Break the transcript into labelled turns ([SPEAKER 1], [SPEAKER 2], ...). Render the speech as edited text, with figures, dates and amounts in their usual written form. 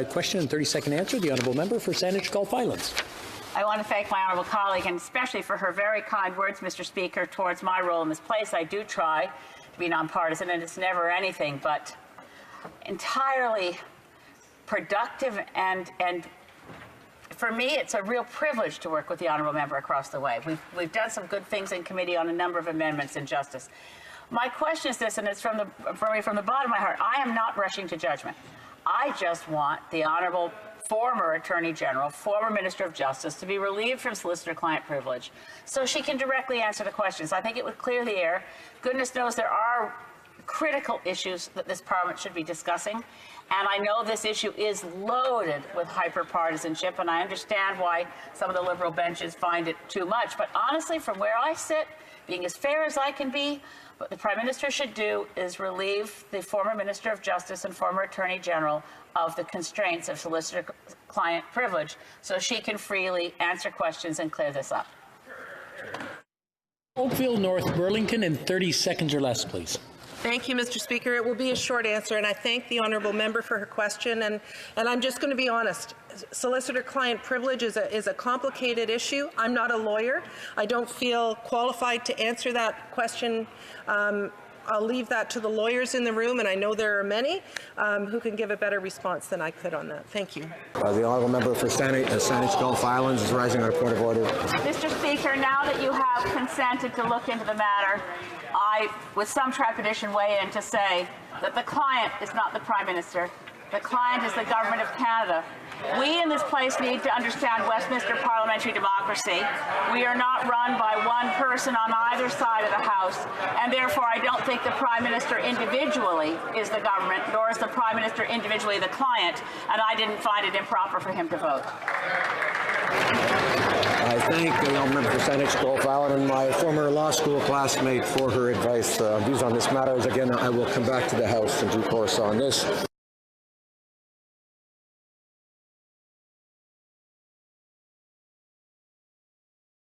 [SPEAKER 1] Question and 30-second answer. The honourable member for Saanich Gulf Islands.
[SPEAKER 2] I want to thank my honourable colleague, and especially for her very kind words, Mr. Speaker, towards my role in this place. I do try to be nonpartisan, and it's never anything but entirely productive, and for me, it's a real privilege to work with the honourable member across the way. We've done some good things in committee on a number of amendments in justice. My question is this, and it's from the bottom of my heart. I am not rushing to judgment. I just want the honourable former Attorney General, former Minister of Justice, to be relieved from solicitor-client privilege so she can directly answer the questions. I think it would clear the air. Goodness knows there are critical issues that this Parliament should be discussing, and I know this issue is loaded with hyper-partisanship, and I understand why some of the Liberal benches find it too much. But honestly, from where I sit, being as fair as I can be, what the Prime Minister should do is relieve the former Minister of Justice and former Attorney General of the constraints of solicitor-client privilege so she can freely answer questions and clear this up.
[SPEAKER 1] Oakville, North Burlington, in 30 seconds or less, please.
[SPEAKER 3] Thank you, Mr. Speaker. It will be a short answer, and I thank the honourable member for her question. And I'm just going to be honest. Solicitor-client privilege is a complicated issue. I'm not a lawyer. I don't feel qualified to answer that question. I'll leave that to the lawyers in the room, and I know there are many who can give a better response than I could on that. Thank you.
[SPEAKER 4] The honourable member for Saanich Gulf Islands is rising on a point of order.
[SPEAKER 2] Mr. Speaker, now that you have consented to look into the matter, I, with some trepidation, weigh in to say that the client is not the Prime Minister. The client is the Government of Canada. We in this place need to understand Westminster parliamentary democracy. We are not run by one person on either side of the House, and therefore I don't think the Prime Minister individually is the government, nor is the Prime Minister individually the client, and I didn't find it improper for him to vote.
[SPEAKER 4] I thank the honourable member for Saanich Gulf Island and my former law school classmate for her advice. Views on this matter. Again, I will come back to the House in due course on this.